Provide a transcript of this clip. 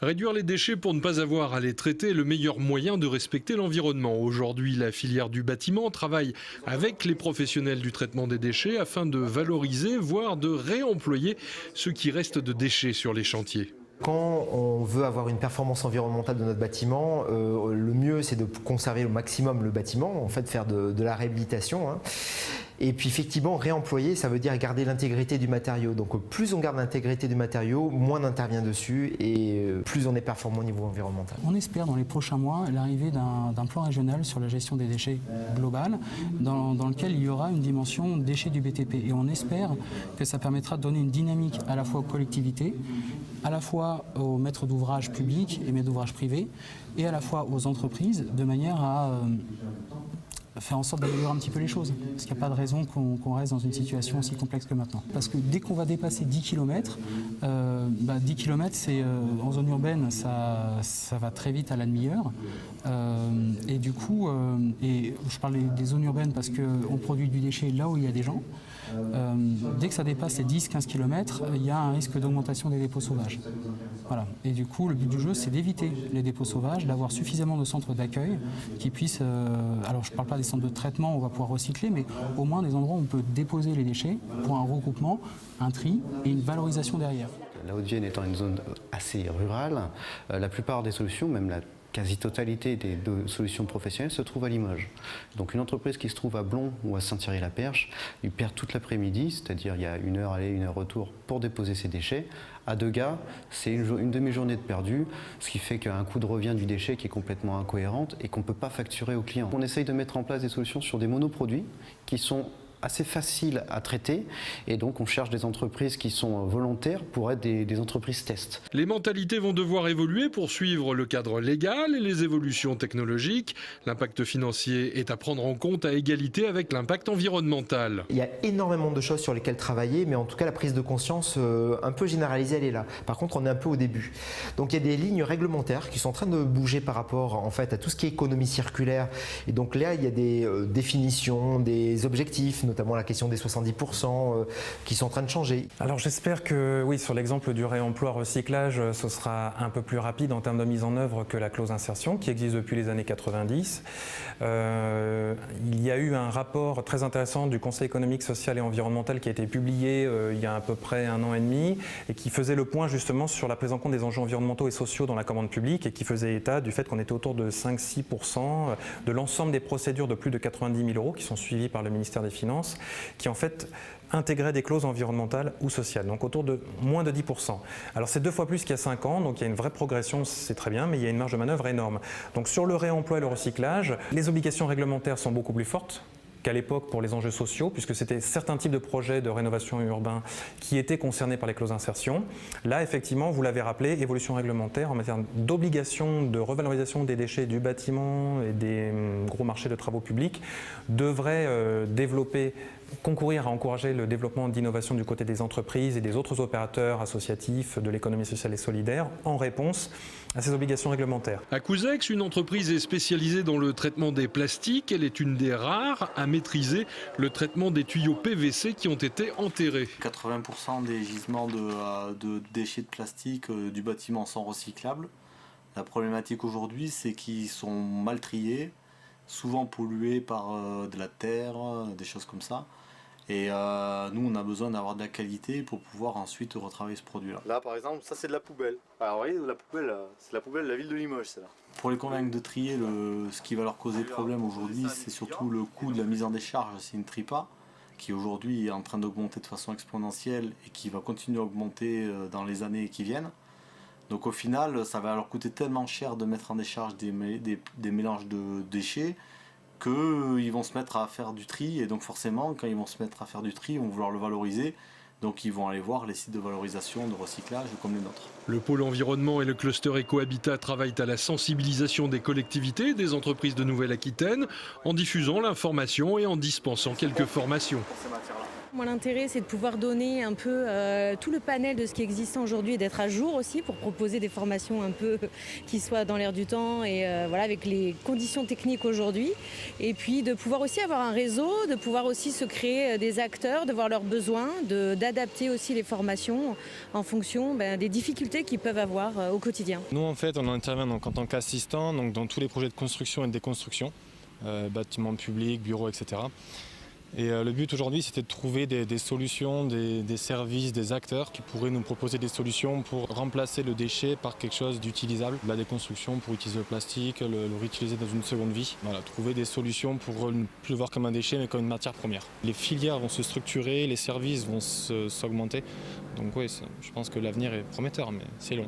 Réduire les déchets pour ne pas avoir à les traiter est le meilleur moyen de respecter l'environnement. Aujourd'hui, la filière du bâtiment travaille avec les professionnels du traitement des déchets afin de valoriser, voire de réemployer ce qui reste de déchets sur les chantiers. Quand on veut avoir une performance environnementale de notre bâtiment, le mieux c'est de conserver au maximum le bâtiment, en fait faire de la réhabilitation. Et puis effectivement, réemployer, ça veut dire garder l'intégrité du matériau. Donc plus on garde l'intégrité du matériau, moins on intervient dessus et plus on est performant au niveau environnemental. On espère dans les prochains mois l'arrivée d'un plan régional sur la gestion des déchets global, dans lequel il y aura une dimension déchets du BTP. Et on espère que ça permettra de donner une dynamique à la fois aux collectivités, à la fois aux maîtres d'ouvrage publics et maîtres d'ouvrage privés, et à la fois aux entreprises, de manière à faire en sorte d'améliorer un petit peu les choses. Parce qu'il n'y a pas de raison qu'on reste dans une situation aussi complexe que maintenant. Parce que dès qu'on va dépasser 10 km, 10 km en zone urbaine, ça va très vite à la demi-heure. Et du coup, et je parle des zones urbaines parce qu'on produit du déchet là où il y a des gens. Dès que ça dépasse les 10-15 km, il y a un risque d'augmentation des dépôts sauvages. Voilà. Et du coup, le but du jeu, c'est d'éviter les dépôts sauvages, d'avoir suffisamment de centres d'accueil qui puissent, alors je ne parle pas des centres de traitement où on va pouvoir recycler, mais au moins des endroits où on peut déposer les déchets pour un regroupement, un tri et une valorisation derrière. La Haute-Vienne étant une zone assez rurale, la plupart des solutions, même la quasi-totalité des solutions professionnelles se trouve à Limoges. Donc une entreprise qui se trouve à Blon ou à Saint-Thierry-la-Perche, il perd toute l'après-midi, c'est-à-dire il y a 1 heure aller, 1 heure retour pour déposer ses déchets. À Degas, c'est une demi-journée de perdu, ce qui fait qu'il y a un coût de revient du déchet qui est complètement incohérente et qu'on ne peut pas facturer aux clients. On essaye de mettre en place des solutions sur des monoproduits qui sont assez facile à traiter et donc on cherche des entreprises qui sont volontaires pour être des entreprises test. Les mentalités vont devoir évoluer pour suivre le cadre légal et les évolutions technologiques. L'impact financier est à prendre en compte à égalité avec l'impact environnemental. Il y a énormément de choses sur lesquelles travailler, mais en tout cas la prise de conscience un peu généralisée, elle est là. Par contre, on est un peu au début. Donc il y a des lignes réglementaires qui sont en train de bouger par rapport en fait à tout ce qui est économie circulaire. Et donc là, il y a des définitions, des objectifs, notamment la question des 70% qui sont en train de changer. Alors j'espère que oui, sur l'exemple du réemploi-recyclage, ce sera un peu plus rapide en termes de mise en œuvre que la clause insertion qui existe depuis les années 90. Il y a eu un rapport très intéressant du Conseil économique, social et environnemental qui a été publié il y a à peu près 1 an et demi et qui faisait le point justement sur la prise en compte des enjeux environnementaux et sociaux dans la commande publique et qui faisait état du fait qu'on était autour de 5-6% de l'ensemble des procédures de plus de 90 000 € qui sont suivies par le ministère des Finances qui en fait intégraient des clauses environnementales ou sociales, donc autour de moins de 10%. Alors c'est 2 fois plus qu'il y a 5 ans, donc il y a une vraie progression, c'est très bien, mais il y a une marge de manœuvre énorme. Donc sur le réemploi et le recyclage, les obligations réglementaires sont beaucoup plus fortes qu'à l'époque pour les enjeux sociaux, puisque c'était certains types de projets de rénovation urbain qui étaient concernés par les clauses d'insertion. Là, effectivement, vous l'avez rappelé, évolution réglementaire en matière d'obligation de revalorisation des déchets du bâtiment et des gros marchés de travaux publics devrait concourir à encourager le développement d'innovation du côté des entreprises et des autres opérateurs associatifs de l'économie sociale et solidaire en réponse à ces obligations réglementaires. Acousex, une entreprise est spécialisée dans le traitement des plastiques. Elle est une des rares à maîtriser le traitement des tuyaux PVC qui ont été enterrés. 80% des gisements de déchets de plastique du bâtiment sont recyclables. La problématique aujourd'hui, c'est qu'ils sont mal triés, souvent pollués par de la terre, des choses comme ça. Et nous, on a besoin d'avoir de la qualité pour pouvoir ensuite retravailler ce produit-là. Là, par exemple, ça c'est de la poubelle. Alors, vous voyez, la poubelle, c'est la poubelle de la ville de Limoges, celle-là. Pour les convaincre de trier, ce qui va leur causer problème aujourd'hui, c'est surtout le coût de la mise en décharge s'ils ne trient pas, qui aujourd'hui est en train d'augmenter de façon exponentielle et qui va continuer à augmenter dans les années qui viennent. Donc au final, ça va leur coûter tellement cher de mettre en décharge des mélanges de déchets qu'ils vont se mettre à faire du tri, et donc forcément quand ils vont se mettre à faire du tri, ils vont vouloir le valoriser, donc ils vont aller voir les sites de valorisation, de recyclage comme les nôtres. Le pôle environnement et le cluster éco-habitat travaillent à la sensibilisation des collectivités et des entreprises de Nouvelle-Aquitaine en diffusant l'information et en dispensant quelques formations. Pour ces matières-là. Moi, l'intérêt, c'est de pouvoir donner un peu tout le panel de ce qui existe aujourd'hui et d'être à jour aussi pour proposer des formations un peu qui soient dans l'air du temps et voilà, avec les conditions techniques aujourd'hui. Et puis de pouvoir aussi avoir un réseau, de pouvoir aussi se créer des acteurs, de voir leurs besoins, d'adapter aussi les formations en fonction des difficultés qu'ils peuvent avoir au quotidien. Nous, en fait, on intervient donc en tant qu'assistant dans tous les projets de construction et de déconstruction, bâtiments publics, bureaux, etc. Et le but aujourd'hui, c'était de trouver des solutions, des services, des acteurs qui pourraient nous proposer des solutions pour remplacer le déchet par quelque chose d'utilisable. La déconstruction pour utiliser le plastique, le réutiliser dans une seconde vie. Voilà, trouver des solutions pour ne plus le voir comme un déchet mais comme une matière première. Les filières vont se structurer, les services vont s'augmenter. Donc oui, je pense que l'avenir est prometteur, mais c'est long.